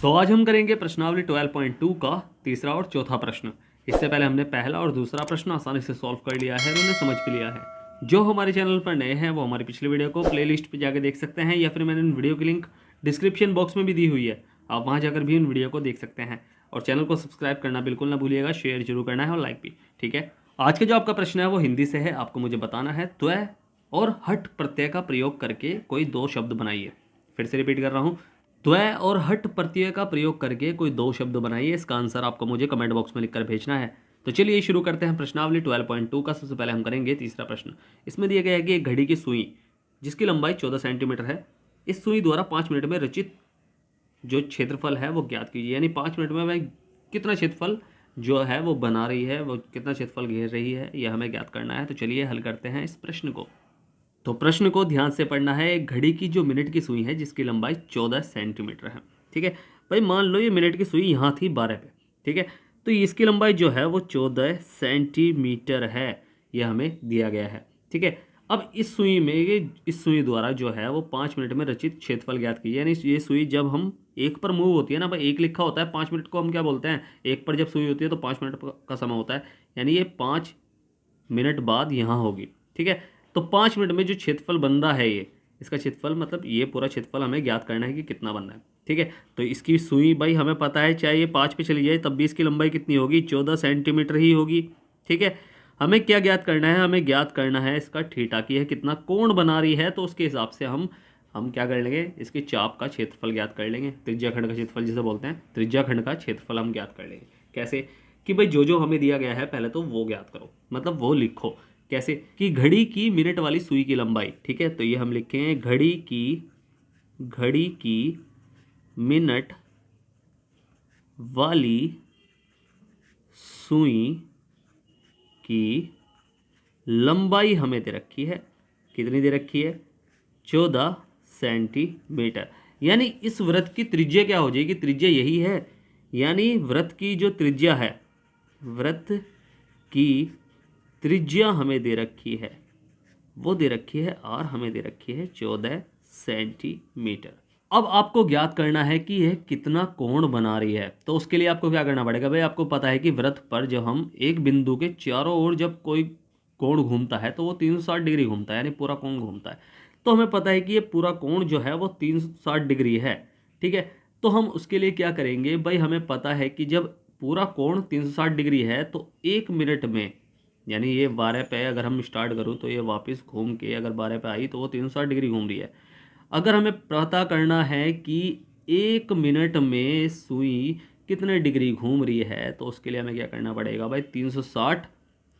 तो आज हम करेंगे प्रश्नावली 12.2 का तीसरा और चौथा प्रश्न। इससे पहले हमने पहला और दूसरा प्रश्न आसानी से सॉल्व कर लिया है और उन्हें समझ भी लिया है। जो हमारे चैनल पर नए हैं वो हमारी पिछली वीडियो को प्लेलिस्ट पे जाकर देख सकते हैं, या फिर मैंने इन वीडियो की लिंक डिस्क्रिप्शन बॉक्स में भी दी हुई है, आप वहाँ जाकर भी इन वीडियो को देख सकते हैं। और चैनल को सब्सक्राइब करना बिल्कुल ना भूलिएगा, शेयर जरूर करना है और लाइक भी। ठीक है, आज का जो आपका प्रश्न है वो हिंदी से है। आपको मुझे बताना है त्वय और हट प्रत्यय का प्रयोग करके कोई दो शब्द बनाइए। फिर से रिपीट कर रहा हूँ, त्वय और हट प्रत्यय का प्रयोग करके कोई दो शब्द बनाइए। इसका आंसर आपको मुझे कमेंट बॉक्स में लिखकर भेजना है। तो चलिए शुरू करते हैं प्रश्नावली 12.2 का। सबसे पहले हम करेंगे तीसरा प्रश्न। इसमें दिया गया है कि एक घड़ी की सुई जिसकी लंबाई 14 सेंटीमीटर है, इस सुई द्वारा 5 मिनट में रचित जो क्षेत्रफल है वो ज्ञात कीजिए। यानी 5 मिनट में वह कितना क्षेत्रफल जो है वो बना रही है, वो कितना क्षेत्रफल घेर रही है, यह हमें ज्ञात करना है। तो चलिए हल करते हैं इस प्रश्न को। तो प्रश्न को ध्यान से पढ़ना है। एक घड़ी की जो मिनट की सुई है जिसकी लंबाई 14 सेंटीमीटर है। ठीक है भाई, मान लो ये मिनट की सुई यहाँ थी 12 पे। ठीक है, तो इसकी लंबाई जो है वो 14 सेंटीमीटर है, यह हमें दिया गया है। ठीक है, अब इस सुई में इस सुई द्वारा जो है वो 5 मिनट में रचित क्षेत्रफल ज्ञात कीजिए। यानी ये सुई जब हम एक पर मूव होती है ना भाई, एक लिखा होता है, 5 मिनट को हम क्या बोलते हैं, एक पर जब सुई होती है तो 5 मिनट का समय होता है। यानी ये 5 मिनट बाद यहाँ होगी। ठीक है, तो 5 मिनट में जो क्षेत्रफल बन रहा है ये, इसका क्षेत्रफल मतलब ये पूरा क्षेत्रफल हमें ज्ञात करना है कि कितना बन रहा है। ठीक है, तो इसकी सुई भाई हमें पता है, चाहे ये 5 पे चली जाए तब भी इसकी लंबाई कितनी होगी, 14 सेंटीमीटर ही होगी। ठीक है, हमें क्या ज्ञात करना है, हमें ज्ञात करना है इसका थीटा की है कितना कोण बना रही है। तो उसके हिसाब से हम क्या कर लेंगे, इसके चाप का क्षेत्रफल ज्ञात कर लेंगे। त्रिज्या खंड का क्षेत्रफल जिसे बोलते हैं, त्रिज्या खंड का क्षेत्रफल हम ज्ञात कर लेंगे। कैसे कि भाई जो हमें दिया गया है पहले तो वो ज्ञात करो, मतलब वो लिखो। कैसे कि घड़ी की मिनट वाली सुई की लंबाई। ठीक है, तो ये हम लिखें घड़ी की मिनट वाली सुई की लंबाई हमें दे रखी है। कितनी दे रखी है, 14 सेंटीमीटर। यानी इस वृत्त की त्रिज्या क्या हो जाएगी, त्रिज्या यही है। यानी वृत्त की जो त्रिज्या है, वृत्त की त्रिज्या हमें दे रखी है, वो दे रखी है और हमें दे रखी है 14 सेंटीमीटर। अब आपको ज्ञात करना है कि यह कितना कोण बना रही है। तो उसके लिए आपको क्या करना पड़ेगा भाई, आपको पता है कि वृत्त पर जब हम एक बिंदु के चारों ओर जब कोई कोण घूमता है तो वो 360 डिग्री घूमता है, यानी पूरा कोण घूमता है। तो हमें पता है कि ये पूरा कोण जो है वो 360 डिग्री है। ठीक है, तो हम उसके लिए क्या करेंगे भाई, हमें पता है कि जब पूरा कोण 360 डिग्री है तो 1 मिनट में, यानी ये 12 पे अगर हम स्टार्ट करूँ तो ये वापस घूम के अगर 12 पे आई तो वो 360 डिग्री घूम रही है। अगर हमें पता करना है कि 1 मिनट में सुई कितने डिग्री घूम रही है, तो उसके लिए हमें क्या करना पड़ेगा भाई, 360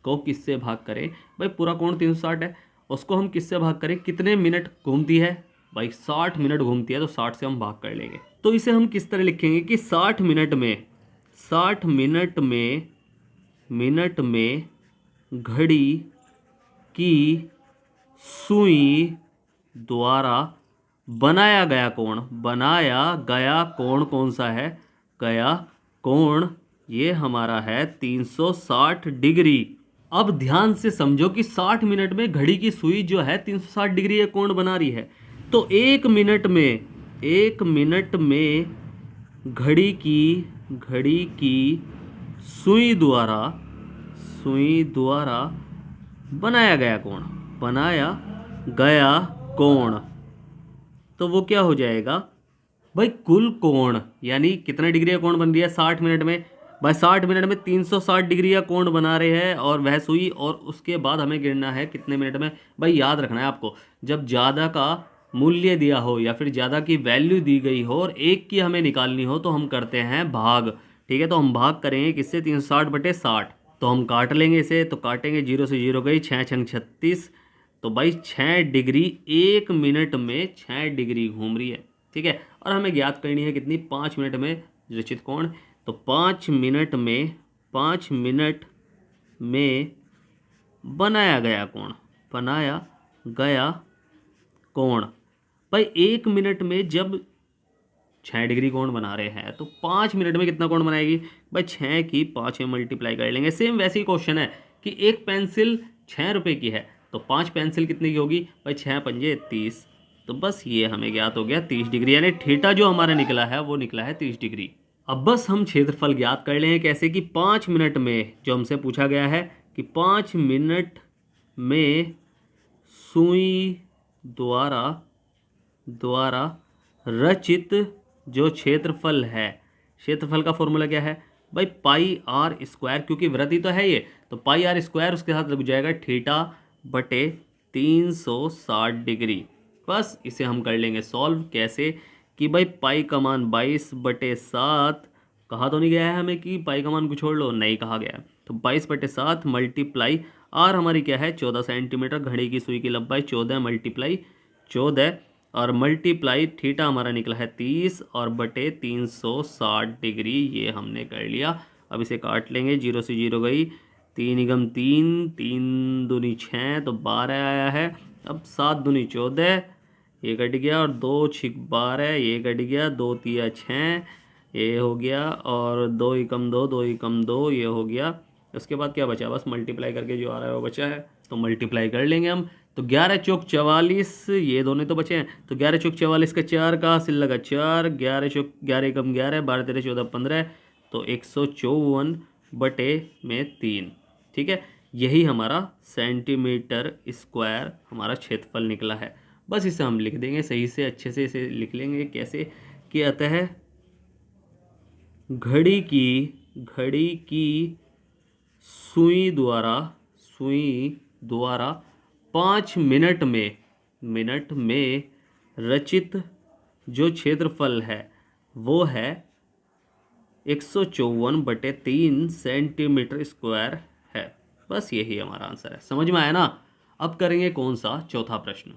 को किससे भाग करें, भाई पूरा कोण 360 है, उसको हम किससे भाग करें, कितने मिनट घूमती है भाई, 60 मिनट घूमती है, तो 60 से हम भाग कर लेंगे। तो इसे हम किस तरह लिखेंगे कि 60 मिनट में घड़ी की सुई द्वारा बनाया गया कोण कौन सा है, गया कोण ये हमारा है 360 डिग्री। अब ध्यान से समझो कि 60 मिनट में घड़ी की सुई जो है 360 डिग्री ये कोण बना रही है। तो 1 मिनट में घड़ी की सुई द्वारा बनाया गया कोण, तो वो क्या हो जाएगा भाई, कुल कोण। यानी कितने डिग्री का कोण बन रही है 60 मिनट में भाई, 60 मिनट में 360 डिग्री का कोण बना रहे हैं और वह सुई। और उसके बाद हमें गिनना है कितने मिनट में। भाई याद रखना है आपको, जब ज़्यादा का मूल्य दिया हो या फिर ज़्यादा की वैल्यू दी गई हो और एक की हमें निकालनी हो तो हम करते हैं भाग। ठीक है, तो हम भाग करेंगे किससे, 360/60। तो हम काट लेंगे इसे, तो काटेंगे 0 से 0 गई, 6 छंग 36। तो भाई 6 डिग्री 1 मिनट में 6 डिग्री घूम रही है। ठीक है, और हमें ज्ञात करनी है कितनी, 5 मिनट में रचित कोण। तो 5 मिनट में बनाया गया कोण। भाई 1 मिनट में जब 6 डिग्री कोण बना रहे हैं तो 5 मिनट में कितना कोण बनाएगी भाई, 6 की 5 में मल्टीप्लाई कर लेंगे। सेम वैसे ही क्वेश्चन है कि एक पेंसिल 6 रुपये की है तो 5 पेंसिल कितने की होगी भाई, 6 पंजे 30। तो बस ये हमें ज्ञात हो गया 30 डिग्री, यानी थीटा जो हमारा निकला है वो निकला है 30 डिग्री। अब बस हम क्षेत्रफल ज्ञात कर लें कैसे कि 5 मिनट में, जो हमसे पूछा गया है कि 5 मिनट में सुई द्वारा रचित जो क्षेत्रफल है, क्षेत्रफल का फॉर्मूला क्या है भाई, पाई आर स्क्वायर, क्योंकि वृत्त ही तो है ये, तो पाई आर स्क्वायर उसके साथ लग जाएगा थीटा बटे 360 डिग्री। बस इसे हम कर लेंगे सॉल्व। कैसे कि भाई पाई का मान 22/7, कहा तो नहीं गया है हमें कि पाई का मान को छोड़ लो, नहीं कहा गया है, तो 22/7 मल्टीप्लाई आर हमारी क्या है 14 सेंटीमीटर, घड़ी की सुई की लंबाई 14 मल्टीप्लाई 14 और मल्टीप्लाई थीटा हमारा निकला है 30 और बटे 360 डिग्री, ये हमने कर लिया। अब इसे काट लेंगे, 0 से 0 गई, 3 एकम 3, 3 दूनी 6 तो 12 आया है। अब 7 दूनी 14, ये कट गया, और 2 छिक 12, ये कट गया, 2 तिया 6, ये हो गया, और 2 एकम 2, 2 एकम 2, ये हो गया। उसके बाद क्या बचा, बस मल्टीप्लाई करके जो आ रहा है वो बचा है, तो मल्टीप्लाई कर लेंगे हम। तो 11 चौक 44, ये दोनों तो बचे हैं, तो 11 चौक 44 का 4 का सिल लगा 4, 11 चौक 11 एकम 11, 12 13 14 15, तो 154/3। ठीक है, यही हमारा सेंटीमीटर स्क्वायर हमारा क्षेत्रफल निकला है। बस इसे हम लिख देंगे सही से, अच्छे से इसे लिख लेंगे कैसे कि अतः घड़ी की सुई द्वारा 5 मिनट में रचित जो क्षेत्रफल है वो है 154/3 सेंटीमीटर स्क्वायर है। बस यही हमारा आंसर है। समझ में आया ना। अब करेंगे कौन सा, चौथा प्रश्न।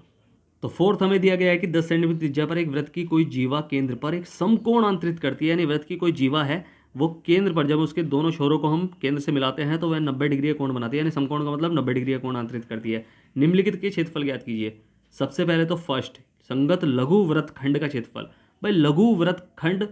तो फोर्थ हमें दिया गया है कि 10 सेंटीमीटर त्रिज्या पर एक वृत्त की कोई जीवा केंद्र पर एक समकोण अंतरित करती है, यानी वृत्त की कोई जीवा है, वो केंद्र पर जब उसके दोनों छोरों को हम केंद्र से मिलाते हैं तो वह 90 डिग्री का कोण बनाती है, यानी समकोण का मतलब 90 डिग्री का कोण अंतरित करती है। निम्नलिखित के क्षेत्रफल ज्ञात कीजिए। सबसे पहले तो फर्स्ट, संगत लघु वृत्त खंड का क्षेत्रफल। भाई लघु वृत्त खंड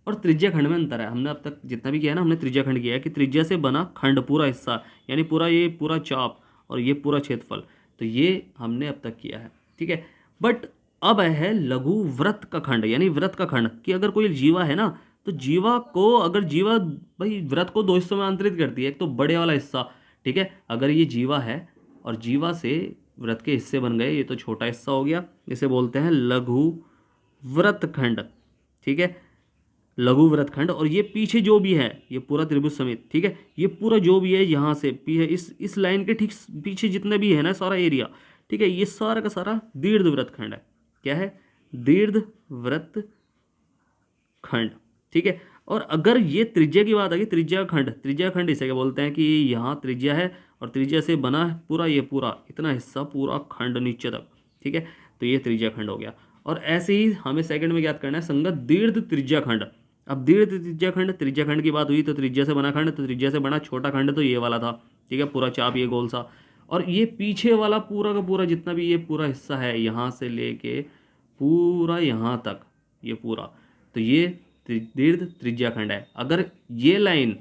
और त्रिज्या खंड में अंतर है। हमने अब तक जितना भी किया है ना, हमने त्रिज्या खंड किया है कि त्रिज्या से बना खंड पूरा हिस्सा, यानी पूरा ये पूरा चाप और ये पूरा क्षेत्रफल, तो ये हमने अब तक किया है। ठीक है, बट अब है लघु वृत्त का खंड, यानी वृत्त का खंड कि अगर कोई जीवा है ना, तो जीवा को, अगर जीवा भाई वृत्त को दो हिस्सों में अंतरित करती है, एक तो बड़े वाला हिस्सा, ठीक है, अगर ये जीवा है और जीवा से वृत्त के हिस्से बन गए, ये तो छोटा हिस्सा हो गया, इसे बोलते हैं लघु वृत्त खंड। ठीक है, लघु वृत्त खंड। और ये पीछे जो भी है, ये पूरा त्रिभुज समेत, ठीक है, ये पूरा जो भी है यहाँ से पीछे इस लाइन के ठीक पीछे जितने भी है ना सारा एरिया, ठीक है, ये सारा का सारा दीर्घवृत्त खंड है। क्या है, दीर्घवृत्त खंड। ठीक है, और अगर ये त्रिज्या की बात आ गई, त्रिज्या खंड इसे क्या बोलते हैं कि यहाँ त्रिज्या है और त्रिज्या से बना है पूरा, ये पूरा इतना हिस्सा पूरा खंड नीचे तक। ठीक है, तो ये त्रिज्या खंड हो गया। और ऐसे ही हमें सेकंड में ज्ञात करना है संगत दीर्घ त्रिज्या खंड। अब दीर्घ त्रिज्या खंड की बात हुई तो त्रिज्या से बना खंड, तो त्रिज्या से बना छोटा खंड तो ये वाला था। ठीक है, पूरा चाप ये गोल सा, और ये पीछे वाला पूरा का पूरा जितना भी ये पूरा हिस्सा है, यहाँ से लेके पूरा यहाँ तक ये पूरा, तो ये दीर्घ त्रिज्या खंड है। अगर ये लाइन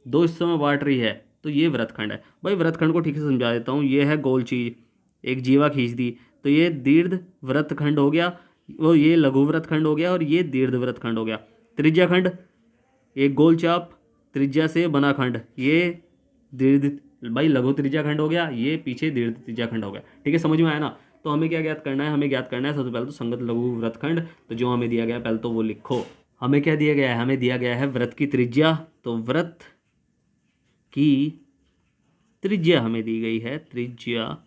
दो हिस्सों में बांट रही है तो ये वृत्तखंड है। भाई वृत्तखंड को ठीक से समझा देता हूँ। ये है गोल चीज, एक जीवा खींच दी, तो ये दीर्घ वृत्तखंड हो गया, वो ये लघु वृत्तखंड हो गया, और ये दीर्घ वृत्तखंड हो गया। त्रिज्या खंड एक गोल चाप, त्रिज्या से बना खंड, ये दीर्घ भाई लघु त्रिज्या खंड हो गया, ये पीछे दीर्घ त्रिज्या खंड हो गया। ठीक है, समझ में आया ना। तो हमें क्या ज्ञात करना है, हमें ज्ञात करना है सबसे पहले तो संगत लघु वृत्तखंड। तो जो हमें दिया गया है पहले तो वो लिखो। हमें क्या दिया गया है, हमें दिया गया है वृत्त की त्रिज्या। तो वृत्त की त्रिज्या हमें दी गई है, त्रिज्या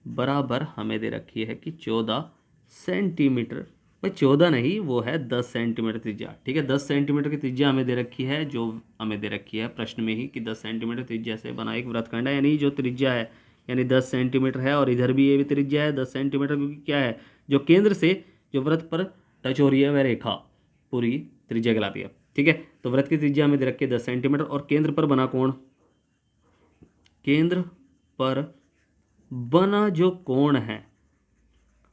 बराबर हमें दे रखी है कि 14 सेंटीमीटर। भाई 14 नहीं, वो है 10 सेंटीमीटर त्रिज्या। ठीक है, 10 सेंटीमीटर की त्रिज्या हमें दे रखी है, जो हमें दे रखी है प्रश्न में ही कि 10 सेंटीमीटर त्रिज्या से बना एक वृत्तखंड है, यानी जो त्रिज्या है यानी 10 सेंटीमीटर है, और इधर भी ये भी त्रिज्या है 10 सेंटीमीटर, क्योंकि क्या है, जो केंद्र से जो वृत्त पर टच हो रही है वह रेखा पूरी त्रिज्या कहलाती है। ठीक है, तो वृत्त की त्रिज्या हमें दे रखी है 10 सेंटीमीटर, और केंद्र पर बना कोण, केंद्र पर बना जो कोण है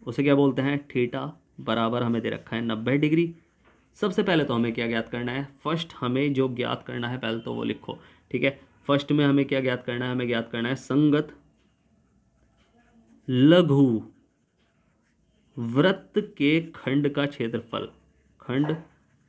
उसे क्या बोलते हैं, थीटा बराबर हमें दे रखा है 90 डिग्री। सबसे पहले तो हमें क्या ज्ञात करना है, फर्स्ट हमें जो ज्ञात करना है पहले तो वो लिखो। ठीक है, फर्स्ट में हमें क्या ज्ञात करना है, हमें ज्ञात करना है संगत लघु वृत्त के खंड का क्षेत्रफल, खंड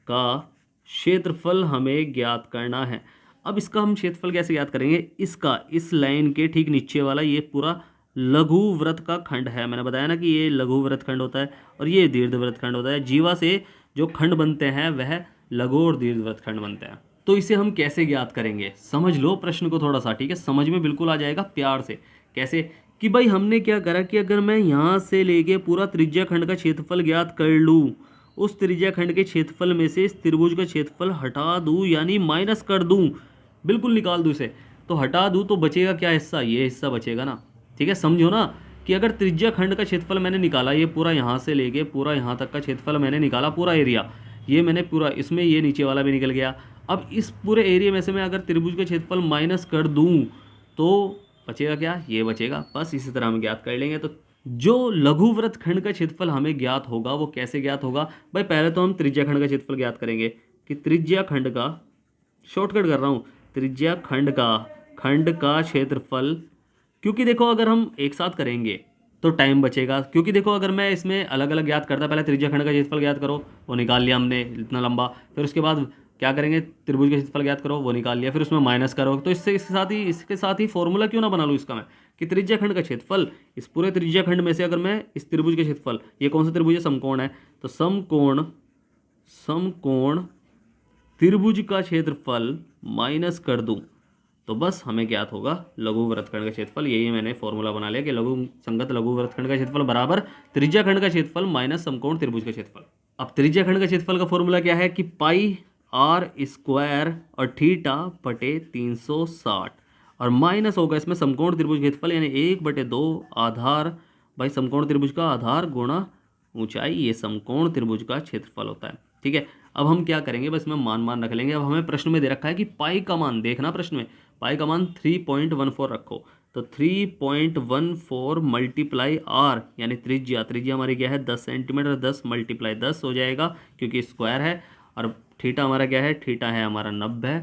का क्षेत्रफल हमें ज्ञात करना है। अब इसका हम क्षेत्रफल कैसे ज्ञात करेंगे, इसका इस लाइन के ठीक नीचे वाला ये पूरा लघु वृत्त का खंड है। मैंने बताया ना कि ये लघु वृत्त खंड होता है और ये दीर्घ वृत्त खंड होता है। जीवा से जो खंड बनते हैं वह लघु और दीर्घ वृत्त खंड बनते हैं। तो इसे हम कैसे ज्ञात करेंगे, समझ लो प्रश्न को थोड़ा सा, ठीक है, समझ में बिल्कुल आ जाएगा प्यार से। कैसे कि भाई हमने क्या करा कि अगर मैं यहाँ से लेके पूरा त्रिज्या खंड का क्षेत्रफल ज्ञात कर लूँ, उस त्रिज्या खंड के क्षेत्रफल में से इस त्रिभुज का क्षेत्रफल हटा दूँ, यानी माइनस कर दूँ, बिल्कुल निकाल दूँ इसे, तो हटा दूँ तो बचेगा क्या हिस्सा, ये हिस्सा बचेगा ना। ठीक है, समझो ना कि अगर त्रिज्या खंड का क्षेत्रफल मैंने निकाला, ये पूरा यहाँ से लेके पूरा यहाँ तक का क्षेत्रफल मैंने निकाला, पूरा एरिया ये मैंने पूरा, इसमें ये नीचे वाला भी निकल गया। अब इस पूरे एरिया में से मैं अगर त्रिभुज का क्षेत्रफल माइनस कर दूं तो बचेगा क्या, ये बचेगा। बस इसी तरह हम ज्ञात कर लेंगे। तो जो लघु वृत्त खंड का क्षेत्रफल हमें ज्ञात होगा वो कैसे ज्ञात होगा भाई, पहले तो हम त्रिज्या खंड का क्षेत्रफल ज्ञात करेंगे कि त्रिज्या खंड का, शॉर्टकट कर रहा हूँ, त्रिज्या खंड का क्षेत्रफल, क्योंकि देखो अगर हम एक साथ करेंगे तो टाइम बचेगा। क्योंकि देखो अगर मैं इसमें अलग अलग ज्ञात करता, पहले त्रिज्या खंड का क्षेत्रफल ज्ञात करो, वो निकाल लिया हमने इतना लंबा, फिर उसके बाद क्या करेंगे, त्रिभुज का क्षेत्रफल ज्ञात करो, वो निकाल लिया, फिर उसमें माइनस करो। तो इसके साथ ही फॉर्मूला क्यों ना बना लूँ इसका मैं, कि त्रिज्या खंड का क्षेत्रफल, इस पूरे त्रिज्या खंड में से अगर मैं इस त्रिभुज का क्षेत्रफल, ये कौन सा त्रिभुज है, समकोण है, तो समकोण त्रिभुज का क्षेत्रफल माइनस कर दूं तो बस हमें ज्ञात होगा लघु वृत्तखंड का क्षेत्रफल। यही मैंने फॉर्मूला बना लिया कि संगत लघु वृत्तखंड का क्षेत्रफल बराबर त्रिज्या खंड का क्षेत्रफल माइनस समकोण त्रिभुज का क्षेत्रफल। अब त्रिज्या खंड का क्षेत्रफल का फॉर्मूला क्या है कि पाई आर स्क्वायर और थीटा बटे 360 और माइनस होगा इसमें समकोण त्रिभुज क्षेत्रफल यानी 1/2 आधार, भाई समकोण त्रिभुज का आधार गुणा ऊंचाई, ये समकोण त्रिभुज का क्षेत्रफल होता है। ठीक है, अब हम क्या करेंगे, बस में मान रख लेंगे। अब हमें प्रश्न में दे रखा है कि पाई का मान, देखना प्रश्न में, पाई का मान 3.14 रखो, तो 3.14 मल्टीप्लाई आर यानी त्रिज्या हमारी क्या है 10 सेंटीमीटर, 10 मल्टीप्लाई 10 हो जाएगा क्योंकि स्क्वायर है, और थीटा हमारा क्या है, थीटा है हमारा 90,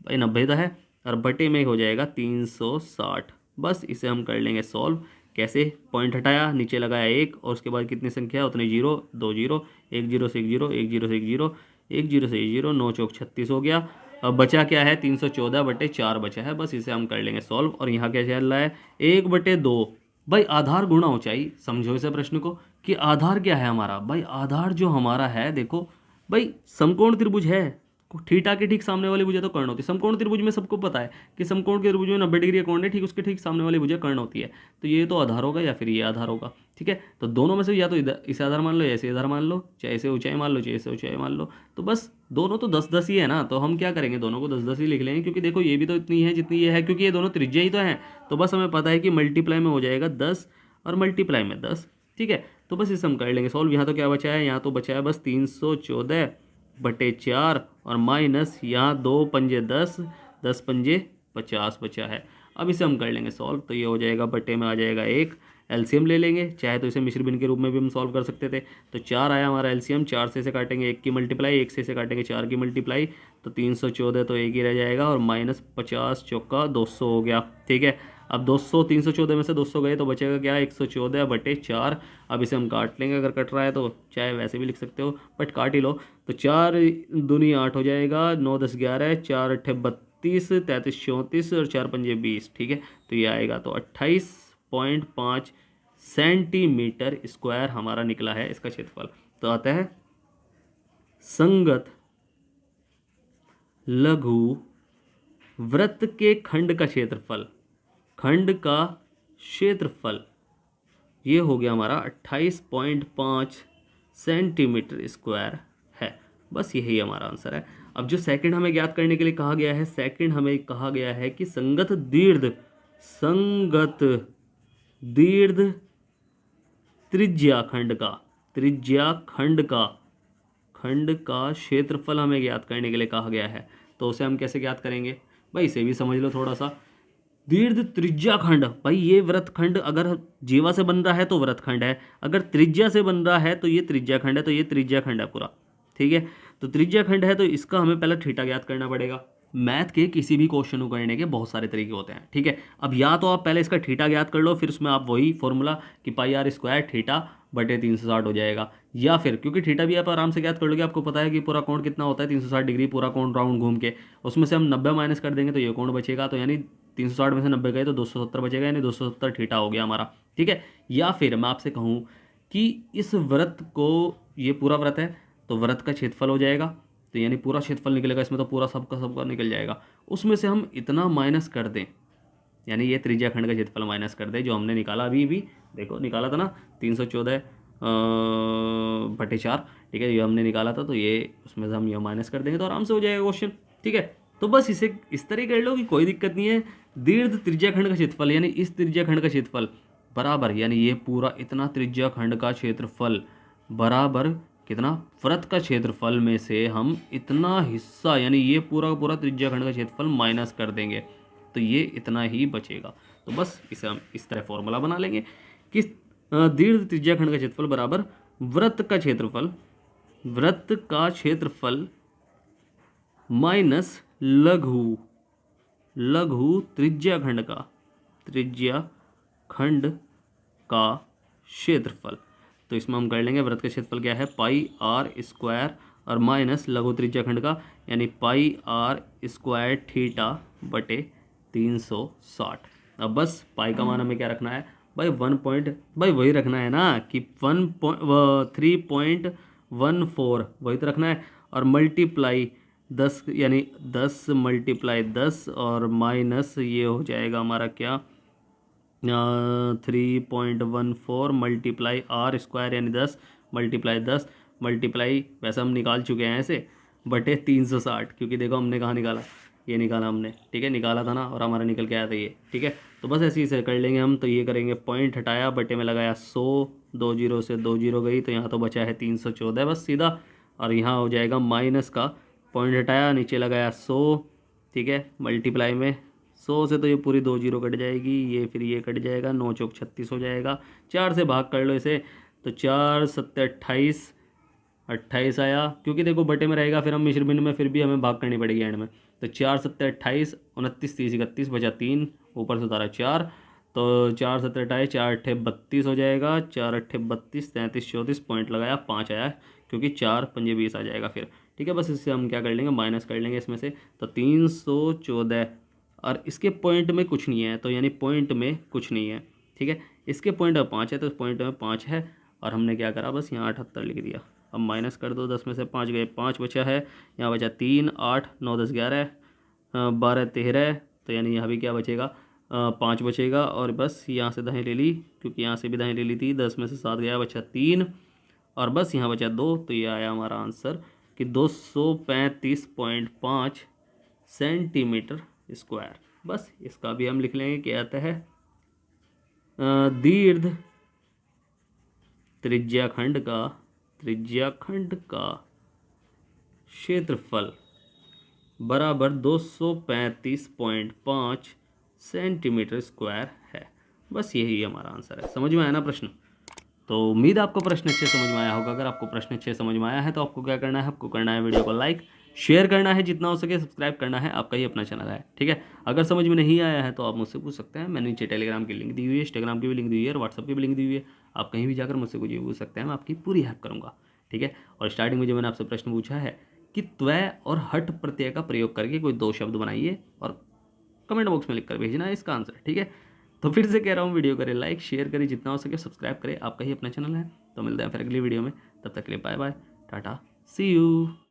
भाई 90 तो है, और बटे में हो जाएगा 360। बस इसे हम कर लेंगे सॉल्व। कैसे, पॉइंट हटाया, नीचे लगाया 1 और उसके बाद कितनी संख्या, उतनी 0, 2 0, 1 0 से 1 0, 1 0 से 1 0, 1 0 से 1 0, 9 चौक 36 हो गया। अब बचा क्या है, 314/4 बचा है। बस इसे हम कर लेंगे सॉल्व। और यहाँ क्या चल रहा है, 1/2, भाई आधार गुणा ऊंचाई। समझो इसे प्रश्न को कि आधार क्या है हमारा, भाई आधार जो हमारा है, देखो भाई समकोण त्रिभुज है, थीटा के ठीक सामने वाली भुजा तो कर्ण होती है। समकोण त्रिभुज में सबको पता है कि समकोण के त्रिभुज में 90 डिग्री कोण है, ठीक उसके ठीक सामने वाली भुजा कर्ण होती है। तो ये तो आधार होगा या फिर ये आधार होगा। ठीक है, तो दोनों में से या तो इसे आधार मान लो या इसे आधार मान लो, चाहे इसे ऊंचाई मान लो चाहे इसे ऊंचाई मान लो, तो बस दोनों तो 10-10 ही है ना। तो हम क्या करेंगे, दोनों को 10-10 ही लिख लेंगे, क्योंकि देखो ये भी तो इतनी है जितनी ये है, क्योंकि ये दोनों त्रिज्या ही तो हैं। तो बस हमें पता है कि मल्टीप्लाई में हो जाएगा 10 और मल्टीप्लाई में 10। ठीक है, तो बस इसे हम कर लेंगे सॉल्व। यहाँ तो क्या बचा है, यहाँ तो बचा है बस 314/4 और माइनस यहाँ 2 पंजे 10, 10 पंजे 50 बचा है। अब इसे हम कर लेंगे सॉल्व, तो ये हो जाएगा बटे में आ जाएगा 1, एलसीएम ले लेंगे, चाहे तो इसे मिश्र भिन्न के रूप में भी हम सॉल्व कर सकते थे। तो 4 आया हमारा एलसीएम, 4 से काटेंगे 1 की मल्टीप्लाई, 1 से काटेंगे 4 की मल्टीप्लाई, तो 314 तो 1 ही रह जाएगा और माइनस 50 चौका 200 हो गया। ठीक है, अब 200 314 में से 200 गए तो बचेगा क्या, 114/4। अब इसे हम काट लेंगे, अगर कट रहा है तो चाहे वैसे भी लिख सकते हो, बट काट ही लो। तो 4 दूनी 8 हो जाएगा, 9 10 11, 4 8 32, 33 34 और 4 पंजे 20। ठीक है, तो ये आएगा तो 28.5 सेंटीमीटर स्क्वायर हमारा निकला है इसका क्षेत्रफल। तो आता है संगत लघु वृत्त के खंड का क्षेत्रफल, खंड का क्षेत्रफल ये हो गया हमारा 28.5 सेंटीमीटर स्क्वायर है। बस यही हमारा आंसर है। अब जो सेकंड हमें ज्ञात करने के लिए कहा गया है, सेकंड हमें कहा गया है कि संगत दीर्घ त्रिज्या खंड का क्षेत्रफल हमें ज्ञात करने के लिए कहा गया है। तो उसे हम कैसे ज्ञात करेंगे, भाई इसे भी समझ लो थोड़ा सा। दीर्घ त्रिज्या खंड, भाई ये वृत्तखंड अगर जीवा से बन रहा है तो वृत्तखंड है, अगर त्रिज्या से बन रहा है तो ये त्रिज्या खंड है, तो ये त्रिज्या खंड है पूरा। ठीक है, तो त्रिज्या खंड है तो इसका हमें पहले थीटा ज्ञात करना पड़ेगा। मैथ के किसी भी क्वेश्चन को करने के बहुत सारे तरीके होते हैं, ठीक है। अब या तो आप पहले इसका थीटा ज्ञात कर लो, फिर उसमें आप वही फॉर्मूला कि पाई आर स्क्वायर थीटा बटे 360 हो जाएगा, या फिर क्योंकि थीटा भी आप आराम से ज्ञात कर लोगे, आपको पता है कि पूरा कोण कितना होता है 360 डिग्री, पूरा कोण राउंड घूम के, उसमें से हम 90 माइनस कर देंगे तो ये कोण बचेगा, तो यानी 360 में से 90 गए तो 270 बचेगा, यानी 270 थीटा हो गया हमारा, ठीक है। या फिर मैं आपसे कहूँ कि इस वृत्त को, ये पूरा वृत्त है तो वृत्त का क्षेत्रफल हो जाएगा, तो यानी पूरा क्षेत्रफल निकलेगा, इसमें तो पूरा सबका निकल जाएगा, उसमें से हम इतना माइनस कर दें, यानी ये त्रिज्या खंड का क्षेत्रफल माइनस कर दें जो हमने निकाला अभी देखो निकाला था ना 314 बटे 4, ठीक है, ये हमने निकाला था, तो ये उसमें से हम ये माइनस कर देंगे तो आराम से हो जाएगा क्वेश्चन, ठीक है। तो बस इसे इस तरह कर लो कि कोई दिक्कत नहीं है। दीर्घ त्रिज्या खंड का क्षेत्रफल यानी इस त्रिज्या खंड का क्षेत्रफल बराबर, यानी ये पूरा इतना त्रिज्या खंड का क्षेत्रफल बराबर कितना, वृत्त का क्षेत्रफल में से हम इतना हिस्सा यानी ये पूरा का पूरा त्रिज्या खंड का क्षेत्रफल माइनस कर देंगे, तो ये इतना ही बचेगा। तो बस इसे हम इस तरह फॉर्मूला बना लेंगे कि दीर्घ त्रिज्या खंड का क्षेत्रफल बराबर वृत्त का क्षेत्रफल माइनस लघु त्रिज्या खंड का क्षेत्रफल। तो इसमें हम कर लेंगे वृत्त का क्षेत्रफल क्या है, पाई आर स्क्वायर और माइनस लघु त्रिज्या खंड का यानी पाई आर स्क्वायर थीटा बटे 360। अब बस पाई का मान हमें क्या रखना है भाई, वही रखना है ना कि 3.14 वही तो रखना है, और मल्टीप्लाई 10 यानी 10 मल्टीप्लाई 10 और माइनस ये हो जाएगा हमारा क्या 3.14 मल्टीप्लाई आर स्क्वायर यानी 10 मल्टीप्लाई वैसे हम निकाल चुके हैं ऐसे बटे 360, क्योंकि देखो हमने कहाँ निकाला, ये निकाला हमने, ठीक है, निकाला था ना, और हमारा निकल के आया था ये, ठीक है। तो बस ऐसे ही से कर लेंगे हम, तो ये करेंगे पॉइंट हटाया, बटे में लगाया 100, 2 जीरो से 2 जीरो गई, तो यहाँ तो बचा है 314 बस सीधा, और यहाँ हो जाएगा माइनस का पॉइंट हटाया, नीचे लगाया 100, ठीक है, मल्टीप्लाई में 100 से तो ये पूरी 2 जीरो कट जाएगी, ये फिर ये कट जाएगा, 9 चौक 36 हो जाएगा, 4 से भाग कर लो इसे, तो 4 सत्ते 28 आया, क्योंकि देखो बटे में रहेगा, फिर हम मिश्र भिन्न में फिर भी हमें भाग करनी पड़ेगी एंड में, तो 4 सत्ते 28, 29 30 31 बचा 3, ऊपर से उतारा 4, तो 4 सत्ते 28, 4 अट्ठे 32 हो जाएगा, 4 अट्ठे 32, 33 34 पॉइंट लगाया 5 आया, क्योंकि 4 पंजे 20 आ जाएगा फिर, ठीक है। बस इससे हम क्या कर लेंगे, माइनस कर लेंगे इसमें से, तो 314, और इसके पॉइंट में कुछ नहीं है, तो यानी पॉइंट में कुछ नहीं है, ठीक है, इसके पॉइंट में 5 है, तो पॉइंट में 5 है, और हमने क्या करा बस यहाँ 78 लिख दिया। अब माइनस कर दो, 10 में से 5 गए, 5 बचा है, यहाँ बचा 3 8 9 10 11 12 13, तो यानी यहाँ भी क्या बचेगा 5 बचेगा, और बस यहाँ से दाएँ ले ली, क्योंकि यहाँ से भी दाएँ ले ली थी, 10 में से 7 गया, बचा 3, और बस यहाँ बचा 2, तो ये आया हमारा आंसर कि 235.5 सेंटीमीटर स्क्वायर। बस इसका भी हम लिख लेंगे, क्या आता है, दीर्घ त्रिज्या खंड का क्षेत्रफल बराबर 235.5 सेंटीमीटर स्क्वायर है। बस यही हमारा आंसर है। समझ में आया ना प्रश्न? तो उम्मीद है आपको प्रश्न अच्छे समझ में आया होगा। अगर आपको प्रश्न अच्छे समझ में आया है तो आपको क्या करना है, आपको करना है वीडियो को लाइक, शेयर करना है, जितना हो सके सब्सक्राइब करना है, आपका ही अपना चैनल है, ठीक है। अगर समझ में नहीं आया है तो आप मुझसे पूछ सकते हैं, मैंने नीचे टेलीग्राम की लिंक दी हुई है, इंस्टाग्राम की भी लिंक दी हुई है, और व्हाट्सअप की भी लिंक दी हुई है, आप कहीं भी जाकर मुझसे कुछ भी पूछ सकते हैं, मैं आपकी पूरी हेल्प करूँगा, ठीक है। और स्टार्टिंग में जो मैंने आपसे प्रश्न पूछा है कि त्वय और हट प्रत्यय का प्रयोग करके कोई 2 शब्द बनाइए और कमेंट बॉक्स में लिखकर भेजना है इसका आंसर, ठीक है। तो फिर से कह रहा हूँ, वीडियो करें लाइक, शेयर करें, जितना हो सके सब्सक्राइब करें, आपका ही अपना चैनल है। तो मिलते हैं फिर अगली वीडियो में, तब तक के लिए bye bye, tata, see you.